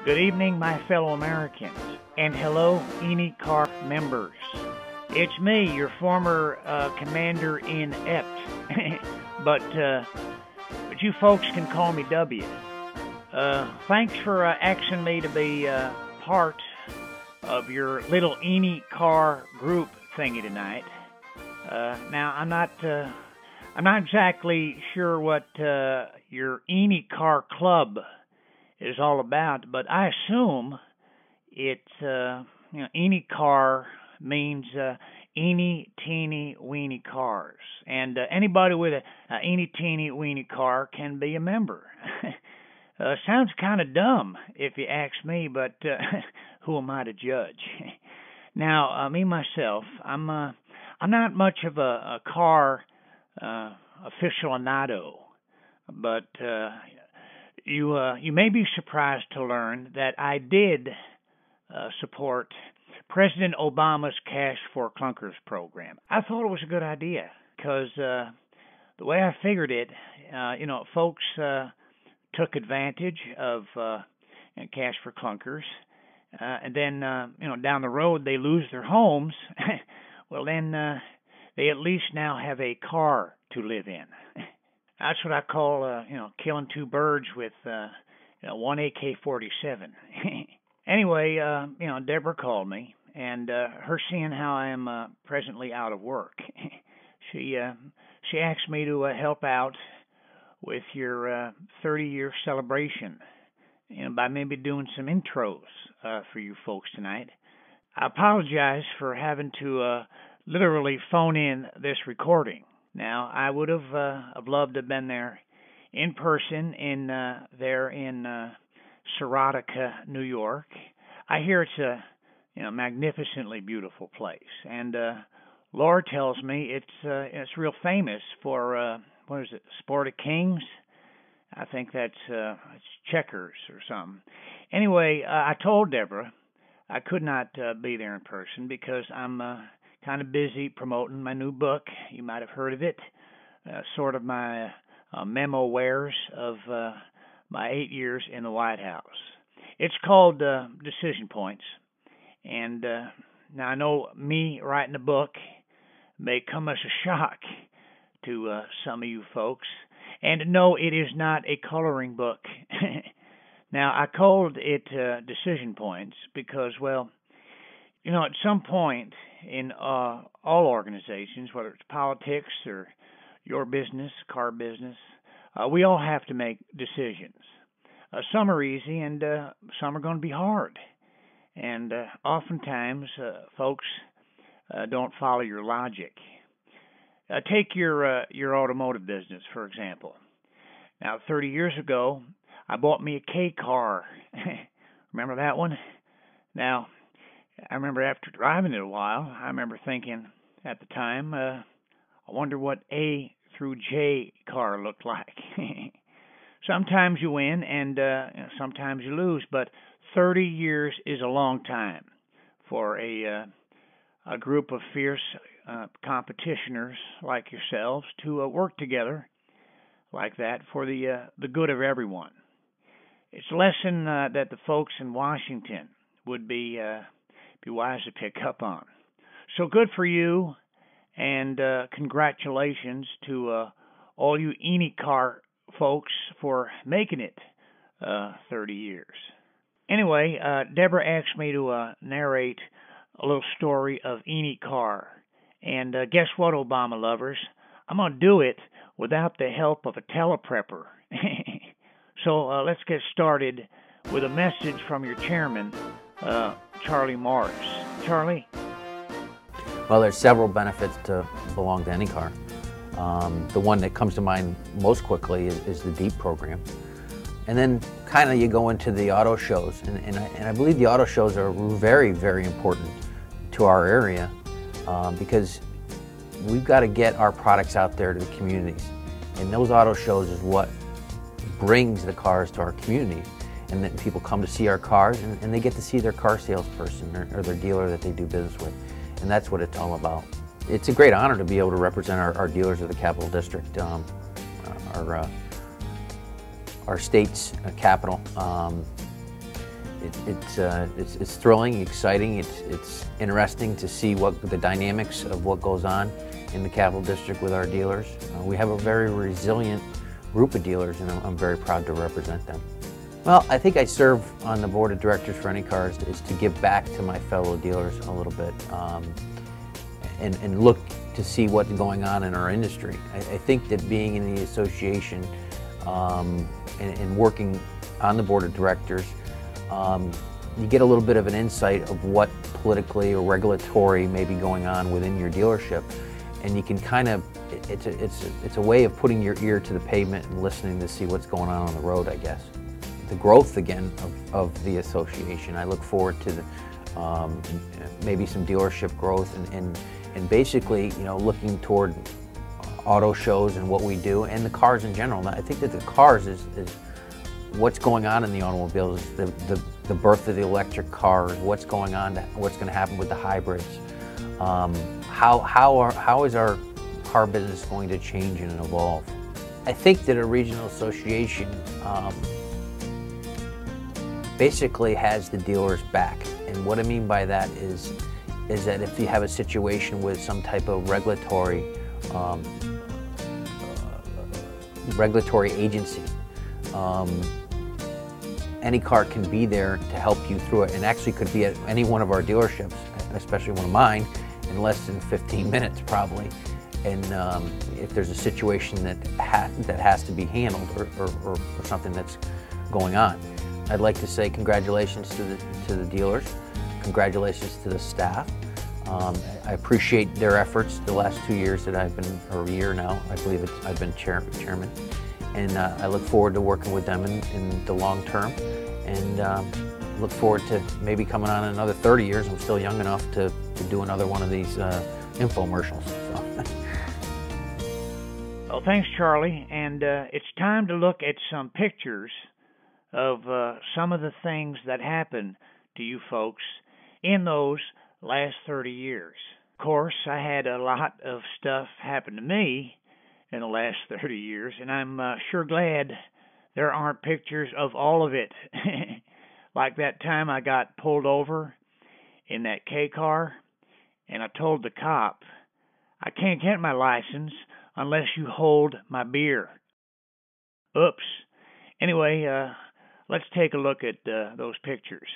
Good evening, my fellow Americans, and hello, ENYCAR members. It's me, your former Commander-in-Ept, but you folks can call me W. Thanks for asking me to be part of your little ENYCAR group thingy tonight. Now, I'm not exactly sure what your ENYCAR club is all about, but I assume it's ENYCAR means eeny teeny weeny cars, and anybody with a eeny teeny weeny car can be a member. Sounds kind of dumb if you ask me, but who am I to judge? Now, me myself, I'm not much of a car aficionado, but you may be surprised to learn that I did support President Obama's Cash for Clunkers program. I thought it was a good idea because the way I figured it, folks took advantage of Cash for Clunkers, and then down the road they lose their homes. Well, then they at least now have a car to live in. That's what I call, killing two birds with one AK-47. Anyway, Deborah called me, and her seeing how I am presently out of work, she asked me to help out with your 30-year celebration, by maybe doing some intros for you folks tonight. I apologize for having to literally phone in this recording. Now, I would have loved to have been there in person there in Serotica, New York. I hear it's a magnificently beautiful place, and Laura tells me it's real famous for what is it, Sport of Kings? I think that's it's checkers or something. Anyway, I told Deborah I could not be there in person because I'm kind of busy promoting my new book. You might have heard of it, sort of my memo wares of my 8 years in the White House. It's called Decision Points, and now I know me writing a book may come as a shock to some of you folks, and no, it is not a coloring book. Now, I called it Decision Points because, well, at some point in all organizations, whether it's politics or your business, car business, we all have to make decisions. Some are easy and some are going to be hard. And oftentimes, folks don't follow your logic. Take your automotive business, for example. Now, 30 years ago, I bought me a K car. Remember that one? Now, I remember after driving it a while, I remember thinking at the time, I wonder what A through J car looked like. Sometimes you win and sometimes you lose, but 30 years is a long time for a group of fierce competitioners like yourselves to work together like that for the good of everyone. It's a lesson that the folks in Washington would be wise to pick up on. So good for you, and congratulations to all you ENYCAR folks for making it 30 years. Anyway, Deborah asked me to narrate a little story of ENYCAR, and guess what, Obama lovers? I'm going to do it without the help of a teleprepper. So let's get started with a message from your chairman, Charlie Morris. Charlie? Well, there's several benefits to belong to ENYCAR. The one that comes to mind most quickly is the DEEP program. And then kind of you go into the auto shows, and I believe the auto shows are very, very important to our area because we've got to get our products out there to the communities. And those auto shows is what brings the cars to our community. And then people come to see our cars, and they get to see their car salesperson or their dealer that they do business with. And that's what it's all about. It's a great honor to be able to represent our dealers of the Capital District, our state's capital. It's thrilling, exciting. It's interesting to see what the dynamics of what goes on in the Capital District with our dealers. We have a very resilient group of dealers, and I'm very proud to represent them. Well, I think I serve on the board of directors for ENYCAR is to give back to my fellow dealers a little bit, and look to see what's going on in our industry. I think that being in the association and working on the board of directors, you get a little bit of an insight of what politically or regulatory may be going on within your dealership, and you can kind of, it's a way of putting your ear to the pavement and listening to see what's going on the road, I guess. The growth again of the association. I look forward to maybe some dealership growth and basically, you know, looking toward auto shows and what we do, and the cars in general. I think that the cars is what's going on in the automobiles, the birth of the electric cars, what's going on, what's going to happen with the hybrids. How is our car business going to change and evolve? I think that a regional association basically has the dealers back, and what I mean by that is that if you have a situation with some type of regulatory agency, ENYCAR can be there to help you through it, and actually could be at any one of our dealerships, especially one of mine, in less than 15 minutes probably. And if there's a situation that has to be handled or something that's going on, I'd like to say congratulations to the dealers, congratulations to the staff. I appreciate their efforts the last 2 years that I've been, or a year now, I believe I've been chairman. And I look forward to working with them in the long term, and look forward to maybe coming on another 30 years. I'm still young enough to do another one of these infomercials. So. Well, thanks, Charlie. And it's time to look at some pictures of some of the things that happened to you folks in those last 30 years. Of course, I had a lot of stuff happen to me in the last 30 years, and I'm sure glad there aren't pictures of all of it. Like that time I got pulled over in that K car, and I told the cop, I can't get my license unless you hold my beer. Oops. Anyway, let's take a look at those pictures.